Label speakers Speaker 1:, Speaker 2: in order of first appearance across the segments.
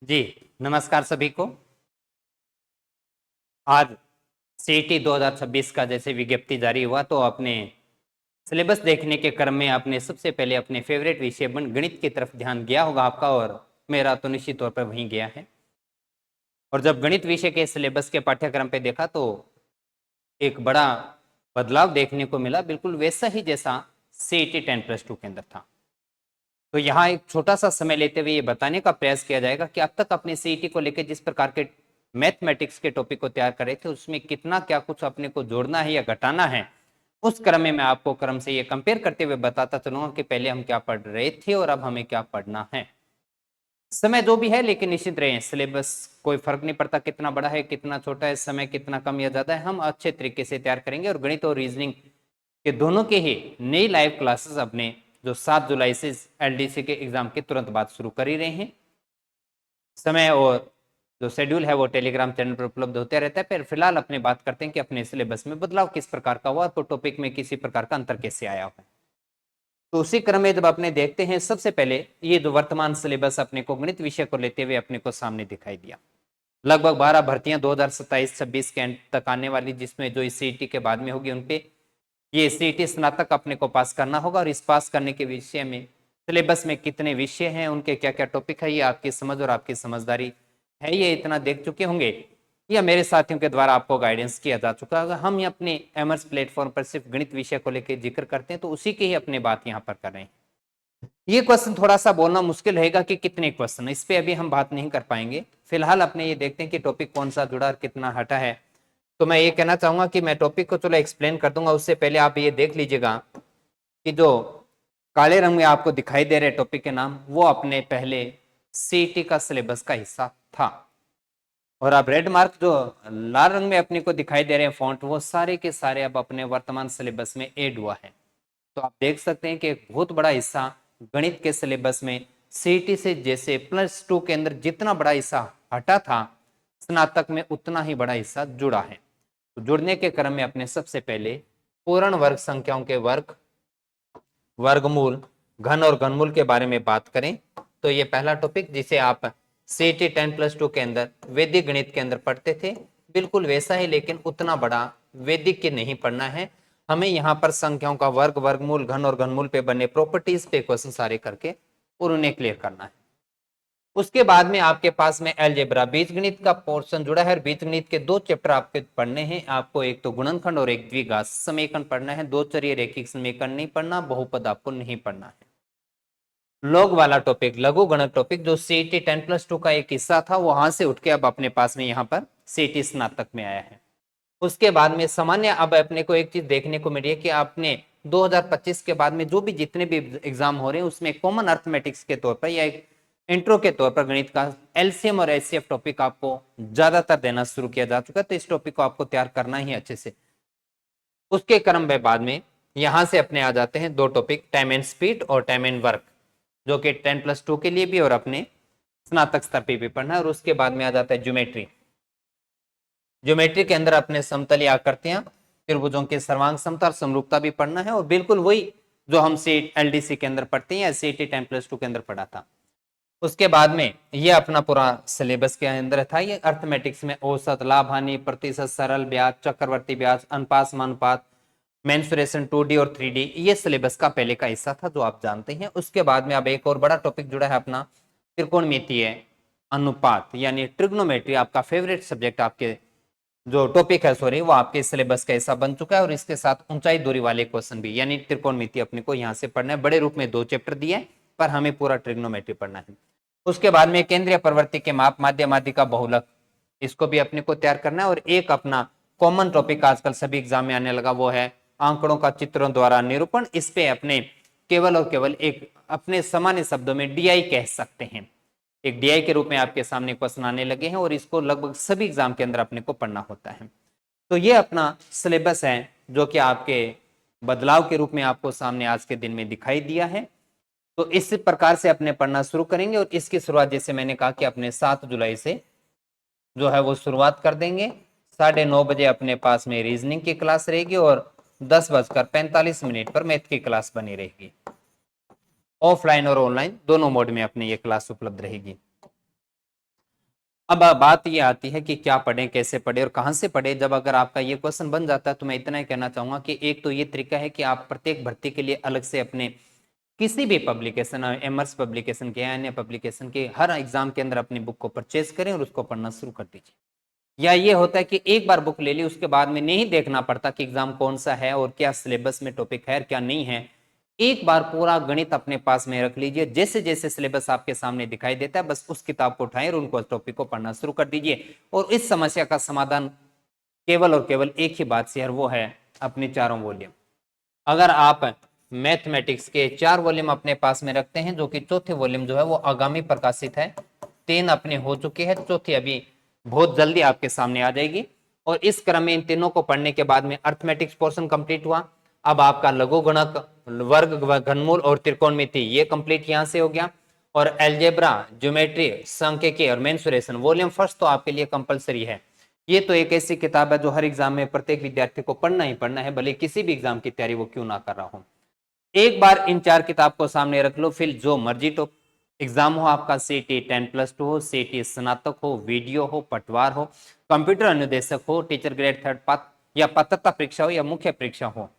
Speaker 1: जी, नमस्कार सभी को। आज सीईटी 2026 का जैसे विज्ञप्ति जारी हुआ तो अपने सिलेबस देखने के क्रम में आपने सबसे पहले अपने फेवरेट विषय गणित की तरफ ध्यान गया होगा आपका, और मेरा तो निश्चित तौर पर वहीं गया है। और जब गणित विषय के सिलेबस के पाठ्यक्रम पे देखा तो एक बड़ा बदलाव देखने को मिला, बिल्कुल वैसा ही जैसा सीईटी 10+2 के अंदर था। तो यहाँ एक छोटा सा समय लेते हुए ये बताने का प्रयास किया जाएगा कि अब तक अपने सीईटी को लेकर जिस प्रकार के मैथमेटिक्स के टॉपिक को तैयार करे थे उसमें कितना क्या कुछ अपने को जोड़ना है या घटाना है। उस क्रम में मैं आपको क्रम से ये कंपेयर करते हुए बताता चलूंगा कि पहले हम क्या पढ़ रहे थे और अब हमें क्या पढ़ना है। समय जो भी है लेकिन निश्चित रहे, सिलेबस कोई फर्क नहीं पड़ता कितना बड़ा है कितना छोटा है, समय कितना कम या ज्यादा है, हम अच्छे तरीके से तैयार करेंगे। और गणित और रीजनिंग के दोनों के ही नई लाइव क्लासेस अपने जो 7 जुलाई से एलडीसी के एग्जाम के तुरंत बाद शुरू कर ही रहे हैं। समय और जो शेड्यूल है वो टेलीग्राम चैनल पर उपलब्ध होते रहता है। फिर फिलहाल अपने बात करते हैं कि अपने सिलेबस में बदलाव किस प्रकार का हुआ, तो टॉपिक में किसी प्रकार का अंतर कैसे आया हुआ है। तो उसी क्रम में जब अपने देखते हैं, सबसे पहले ये जो वर्तमान सिलेबस अपने को गणित विषय को लेते हुए अपने को सामने दिखाई दिया। लगभग 12 भर्तियां 2027-26 के एंड तक आने वाली, जिसमें जो इस सीईटी के बाद में होगी उनपे ये सीईटी स्नातक अपने को पास करना होगा। और इस पास करने के विषय में सिलेबस में कितने विषय हैं, उनके क्या क्या टॉपिक है, ये आपकी समझ और आपकी समझदारी है, ये इतना देख चुके होंगे या मेरे साथियों के द्वारा आपको गाइडेंस किया जा चुका होगा। हम अपने एमर्स प्लेटफॉर्म पर सिर्फ गणित विषय को लेकर जिक्र करते हैं, तो उसी की ही अपने बात यहाँ पर कर रहे हैं। ये क्वेश्चन थोड़ा सा बोलना मुश्किल रहेगा कि कितने क्वेश्चन, इस पे अभी हम बात नहीं कर पाएंगे। फिलहाल अपने ये देखते हैं कि टॉपिक कौन सा जुड़ा और कितना हटा है। तो मैं ये कहना चाहूंगा कि मैं टॉपिक को चलो एक्सप्लेन कर दूंगा, उससे पहले आप ये देख लीजिएगा कि जो काले रंग में आपको दिखाई दे रहे टॉपिक के नाम, वो अपने पहले सीईटी का सिलेबस का हिस्सा था। और अब रेड मार्क जो लाल रंग में अपने को दिखाई दे रहे हैं फॉन्ट, वो सारे के सारे अब अपने वर्तमान सिलेबस में ऐड हुआ है। तो आप देख सकते हैं कि एक बहुत बड़ा हिस्सा गणित के सिलेबस में सीईटी से जैसे +2 के अंदर जितना बड़ा हिस्सा हटा था, स्नातक में उतना ही बड़ा हिस्सा जुड़ा है। तो जुड़ने के क्रम में अपने सबसे पहले पूर्ण वर्ग संख्याओं के वर्ग, वर्गमूल, घन और घनमूल के बारे में बात करें तो ये पहला टॉपिक जिसे आप सीईटी 10+2 के अंदर वैदिक गणित के अंदर पढ़ते थे, बिल्कुल वैसा ही, लेकिन उतना बड़ा वैदिक के नहीं पढ़ना है। हमें यहाँ पर संख्याओं का वर्ग, वर्गमूल, घन और घनमूल पे बने प्रॉपर्टीज पे क्वेश्चन सारे करके और उन्हें क्लियर करना है। उसके बाद में आपके पास में अलजेब्रा बीजगणित का पोर्शन जुड़ा है। और बीजगणित के 2 चैप्टर आपके पढ़ने हैं। आपको एक तो गुणनखंड और एक द्विघात समीकरण पढ़ना है। 2 चरीय रैखिक समीकरण नहीं पढ़ना, बहुपद आपको नहीं पढ़ना है। लॉग वाला टॉपिक, लघु गणक टॉपिक, जो सीईटी 10+2 का एक हिस्सा था, वहां से उठ के अब अपने पास में यहाँ पर सीईटी स्नातक में आया है। उसके बाद में सामान्य अब अपने को एक चीज देखने को मिली है कि आपने 2025 के बाद में जो भी जितने भी एग्जाम हो रहे हैं उसमें कॉमन अर्थमेटिक्स के तौर पर या एक इंट्रो के तौर पर गणित का एलसीएम और एचसीएफ टॉपिक आपको ज्यादातर देना शुरू किया जा चुका है। तो इस टॉपिक को आपको तैयार करना ही अच्छे से। उसके क्रम में बाद में यहां से अपने आ जाते हैं 2 टॉपिक, टाइम एंड स्पीड और टाइम एंड वर्क, जो कि 10+2 के लिए भी और अपने स्नातक स्तर पे भी पढ़ना है। और उसके बाद में आ जाता है ज्योमेट्री। ज्योमेट्री के अंदर अपने समतलीय आकृतियां, त्रिभुजों के सर्वांग समता और समरूपता भी पढ़ना है, और बिल्कुल वही जो हम एलडीसी के अंदर पढ़ते हैं या सीईटी 10+2 के अंदर पढ़ा था। उसके बाद में ये अपना पूरा सिलेबस के अंदर था। ये अर्थमेटिक्स में औसत, लाभ, हानि, प्रतिशत, सरल ब्याज, चक्रवर्ती ब्याज, अनुपात, समानुपात, मेंसुरेशन 2D और 3D, ये सिलेबस का पहले का हिस्सा था जो आप जानते हैं। उसके बाद में अब एक और बड़ा टॉपिक जुड़ा है अपना त्रिकोणमितीय अनुपात, यानी ट्रिग्नोमेट्री, आपका फेवरेट सब्जेक्ट, आपके जो टॉपिक है सॉरी, वो आपके सिलेबस का हिस्सा बन चुका है। और इसके साथ ऊंचाई दूरी वाले क्वेश्चन भी, यानी त्रिकोणमिति अपने को यहाँ से पढ़ना है। बड़े रूप में 2 चैप्टर दिए पर हमें पूरा ट्रिग्नोमेट्री पढ़ना है। उसके बाद में केंद्रीय प्रवृत्ति के माप, माध्य माध्य का बहुलक, इसको भी अपने को तैयार करना है। और एक अपना कॉमन टॉपिक आजकल सभी एग्जाम में आने लगा, वो है आंकड़ों का चित्रों द्वारा निरूपण। इस पे अपने केवल और केवल एक अपने सामान्य शब्दों में डीआई कह सकते हैं, एक डीआई के रूप में आपके सामने क्वेश्चन आने लगे हैं, और इसको लगभग सभी एग्जाम के अंदर अपने को पढ़ना होता है। तो ये अपना सिलेबस है जो कि आपके बदलाव के रूप में आपको सामने आज के दिन में दिखाई दिया है। तो इस प्रकार से अपने पढ़ना शुरू करेंगे, और इसकी शुरुआत जैसे मैंने कहा कि अपने 7 जुलाई से जो है वो शुरुआत कर देंगे। 9:30 बजे अपने पास में रीजनिंग की क्लास रहेगी, और 10:45 पर मैथ की क्लास बनी रहेगी। ऑफलाइन और ऑनलाइन दोनों मोड में अपने ये क्लास उपलब्ध रहेगी। अब बात ये आती है कि क्या पढ़ें, कैसे पढ़ें और कहाँ से पढ़ें। जब अगर आपका ये क्वेश्चन बन जाता है तो मैं इतना ही कहना चाहूंगा कि एक तो ये तरीका है कि आप प्रत्येक भर्ती के लिए अलग से अपने किसी भी पब्लिकेशन, एमर्स पब्लिकेशन के या अन्य पब्लिकेशन के हर एग्जाम के अंदर अपनी बुक को परचेज करें और उसको पढ़ना शुरू कर दीजिए। या ये होता है कि एक बार बुक ले ली उसके बाद में नहीं देखना पड़ता कि एग्जाम कौन सा है और क्या सिलेबस में टॉपिक है क्या नहीं है। एक बार पूरा गणित अपने पास में रख लीजिए, जैसे जैसे सिलेबस आपके सामने दिखाई देता है बस उस किताब को उठाएं और उनको टॉपिक को पढ़ना शुरू कर दीजिए। और इस समस्या का समाधान केवल और केवल एक ही बात से है, वो है अपने चारों वॉल्यूम। अगर आप मैथमेटिक्स के 4 वॉल्यूम अपने पास में रखते हैं, जो कि चौथे वॉल्यूम जो है वो आगामी प्रकाशित है, 3 अपने हो चुके हैं, चौथी अभी बहुत जल्दी आपके सामने आ जाएगी। और इस क्रम में इन तीनों को पढ़ने के बाद में अर्थमेटिक्स पोर्शन कंप्लीट हुआ। अब आपका लघुगणक, वर्ग, घनमूल और त्रिकोणमिति ये कंप्लीट यहां से हो गया। और एल्जेब्रा, ज्योमेट्री, सांख्यिकी और मेंसुरेशन वॉल्यूम फर्स्ट तो आपके लिए कंपलसरी है। ये तो एक ऐसी किताब है जो हर एग्जाम में प्रत्येक विद्यार्थी को पढ़ना ही पढ़ना है, भले किसी भी एग्जाम की तैयारी वो क्यों ना कर रहा हो। एक बार इन 4 किताब को सामने रख लो, फिर जो मर्जी तो एग्जाम हो आपका, सीटी 10+2 हो, सीटी स्नातक हो, वीडियो हो, पटवार हो, कंप्यूटर अनुदेशक हो, टीचर ग्रेड 3 पात्र या पात्रता परीक्षा हो या मुख्य परीक्षा हो,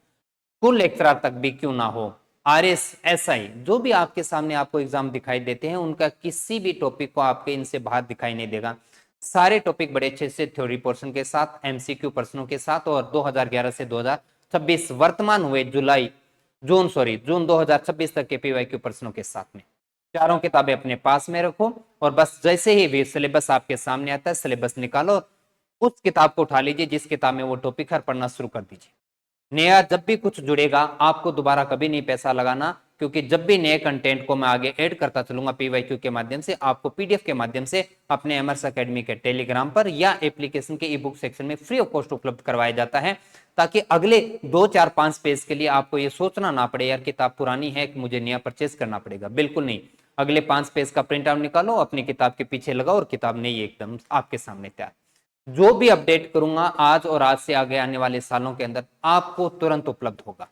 Speaker 1: कुल लेक्चरार तक भी क्यों ना हो, आरएस, एसआई, जो भी आपके सामने आपको एग्जाम दिखाई देते हैं उनका किसी भी टॉपिक को आपके इनसे बाहर दिखाई नहीं देगा। सारे टॉपिक बड़े अच्छे से थ्योरी पोर्शन के साथ, एमसीक्यू प्रश्नों के साथ और 2011 से 2026 वर्तमान हुए जून 2026 तक के पीवाईक्यू प्रश्नों के साथ में चारों किताबें अपने पास में रखो। और बस जैसे ही भी सिलेबस आपके सामने आता है सिलेबस निकालो, उस किताब को उठा लीजिए जिस किताब में वो टॉपिक है, पढ़ना शुरू कर दीजिए। नया जब भी कुछ जुड़ेगा आपको दोबारा कभी नहीं पैसा लगाना, क्योंकि जब भी नए कंटेंट को मैं आगे ऐड करता चलूंगा पीवाईक्यू के माध्यम से, आपको पीडीएफ के माध्यम से अपने एमर्स एकेडमी के टेलीग्राम पर या एप्लीकेशन के ई बुक सेक्शन में फ्री ऑफ कॉस्ट उपलब्ध करवाया जाता है, ताकि अगले 2 4 5 पेज के लिए आपको ये सोचना ना पड़े यार किताब पुरानी है कि मुझे नया परचेज करना पड़ेगा। बिल्कुल नहीं, अगले 5 पेज का प्रिंट आउट निकालो, अपनी किताब के पीछे लगाओ और किताब नई एकदम आपके सामने तैयार। जो भी अपडेट करूंगा आज और आज से आगे आने वाले सालों के अंदर आपको तुरंत उपलब्ध होगा।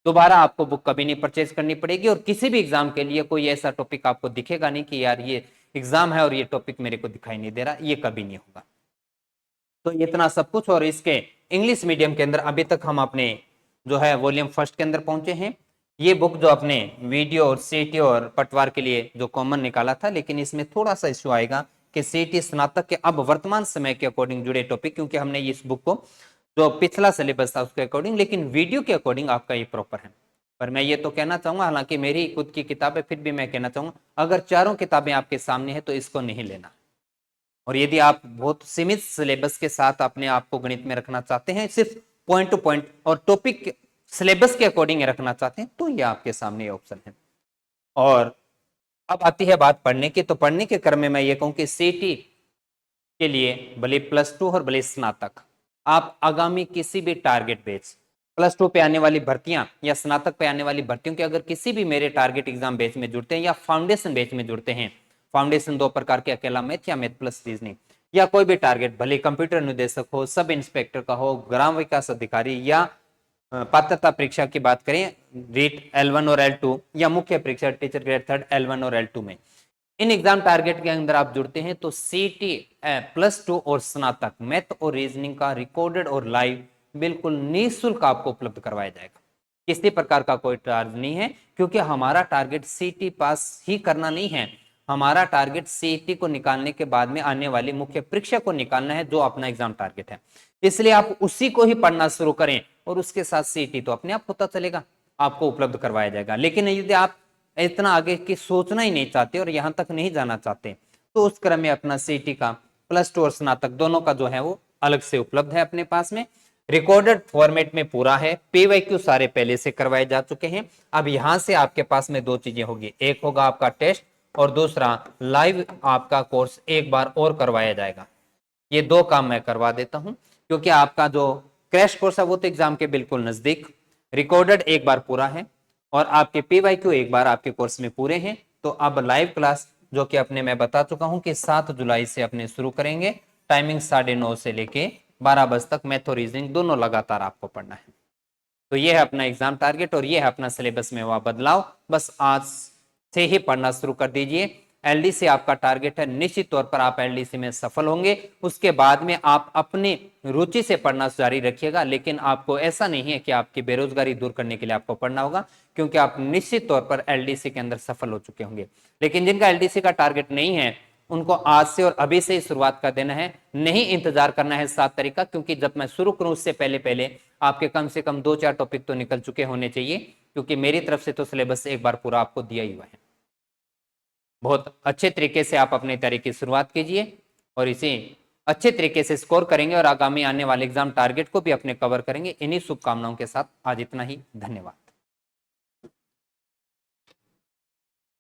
Speaker 1: दोबारा आपको बुक कभी नहीं परचेज करनी पड़ेगी और किसी भी एग्जाम के लिए कोई ऐसा टॉपिक आपको दिखेगा नहीं कि यार ये एग्जाम है और ये टॉपिक मेरे को दिखाई नहीं दे रहा, ये कभी नहीं होगा। तो इतना सब कुछ, और इसके इंग्लिश मीडियम के अंदर अभी तक हम अपने जो है वॉल्यूम फर्स्ट के अंदर पहुंचे हैं। ये बुक जो अपने वीडियो और सीटी और पटवार के लिए जो कॉमन निकाला था, लेकिन इसमें थोड़ा सा इश्यू आएगा कि सीटी स्नातक के अब वर्तमान समय के अकॉर्डिंग जुड़े टॉपिक, क्योंकि हमने इस बुक को जो पिछला सिलेबस था उसके अकॉर्डिंग, लेकिन वीडियो के अकॉर्डिंग आपका ये प्रॉपर है। पर मैं ये तो कहना चाहूंगा, हालांकि मेरी खुद की किताब है फिर भी मैं कहना चाहूंगा अगर चारों किताबें आपके सामने है तो इसको नहीं लेना। और यदि आप बहुत सीमित सिलेबस के साथ अपने आप को गणित में रखना चाहते हैं, सिर्फ पॉइंट टू पॉइंट और टॉपिक सिलेबस के अकॉर्डिंग रखना चाहते हैं, तो ये आपके सामने ऑप्शन है। और अब आती है बात पढ़ने की, तो पढ़ने के क्रम में मैं ये कहूं कि सीटी के लिए भले +2 और भले स्नातक, आप आगामी किसी भी टारगेट बेच, +2 पे आने वाली भर्तियां या स्नातक पे आने वाली भर्तियों के अगर किसी भी मेरे टारगेट एग्जाम बैच में जुड़ते हैं या फाउंडेशन बैच में जुड़ते हैं, फाउंडेशन 2 प्रकार के, अकेला मैथ या मैथ प्लस रीजनिंग, या कोई भी टारगेट भले कंप्यूटर निदेशक हो, सब इंस्पेक्टर का हो, ग्राम विकास अधिकारी, या पात्रता परीक्षा की बात करें रीट L1 और L2, या मुख्य परीक्षा टीचर ग्रेड 3 L1 और L2 में, इन एग्जाम टारगेट के अंदर आप जुड़ते हैं तो सीटी +2 और स्नातक मैथ और रीजनिंग का रिकॉर्डेड और लाइव बिल्कुल निःशुल्क आपको उपलब्ध करवाया जाएगा। किसी प्रकार का कोई चार्ज नहीं है, क्योंकि हमारा टारगेट सीटी पास ही करना नहीं है, हमारा टारगेट सीटी को निकालने के बाद में आने वाली मुख्य परीक्षा को निकालना है, जो अपना एग्जाम टारगेट है। इसलिए आप उसी को ही पढ़ना शुरू करें और उसके साथ सीटी तो अपने आप पता चलेगा, आपको उपलब्ध करवाया जाएगा। लेकिन यदि आप इतना आगे की सोचना ही नहीं चाहते और यहां तक नहीं जाना चाहते, तो उस क्रम में अपना सीटी का +2 और स्नातक दोनों का जो है वो अलग से उपलब्ध है अपने पास में, रिकॉर्डेड फॉर्मेट में पूरा है, पीवाईक्यू सारे पहले से करवाए जा चुके हैं। अब यहां से आपके पास में 2 चीजें होगी, एक होगा आपका टेस्ट और दूसरा लाइव आपका कोर्स एक बार और करवाया जाएगा। ये 2 काम मैं करवा देता हूं, क्योंकि आपका जो क्रैश कोर्स है वो तो एग्जाम के बिल्कुल नजदीक, रिकॉर्डेड एक बार पूरा है और आपके पीवाईक्यू एक बार आपके कोर्स में पूरे हैं। तो अब लाइव क्लास जो कि अपने मैं बता चुका हूं कि 7 जुलाई से अपने शुरू करेंगे, टाइमिंग 9:30 से लेके 12 बजे तक, मैथ और रीजनिंग दोनों लगातार आपको पढ़ना है। तो ये है अपना एग्जाम टारगेट और ये है अपना सिलेबस में हुआ बदलाव। बस आज से ही पढ़ना शुरू कर दीजिए। एलडीसी आपका टारगेट है, निश्चित तौर पर आप एलडीसी में सफल होंगे। उसके बाद में आप अपने रुचि से पढ़ना जारी रखिएगा, लेकिन आपको ऐसा नहीं है कि आपकी बेरोजगारी दूर करने के लिए आपको पढ़ना होगा, क्योंकि आप निश्चित तौर पर एलडीसी के अंदर सफल हो चुके होंगे। लेकिन जिनका एलडीसी का टारगेट नहीं है, उनको आज से और अभी से ही शुरुआत कर देना है, नहीं इंतजार करना है 7 तारीख का, क्योंकि जब मैं शुरू करूं उससे पहले पहले आपके कम से कम 2-4 टॉपिक तो निकल चुके होने चाहिए, क्योंकि मेरी तरफ से तो सिलेबस एक बार पूरा आपको दिया ही हुआ है। बहुत अच्छे तरीके से आप अपनी तैयारी की शुरुआत कीजिए और इसे अच्छे तरीके से स्कोर करेंगे और आगामी आने वाले एग्जाम टारगेट को भी अपने कवर करेंगे। इन्हीं शुभकामनाओं के साथ आज इतना ही, धन्यवाद।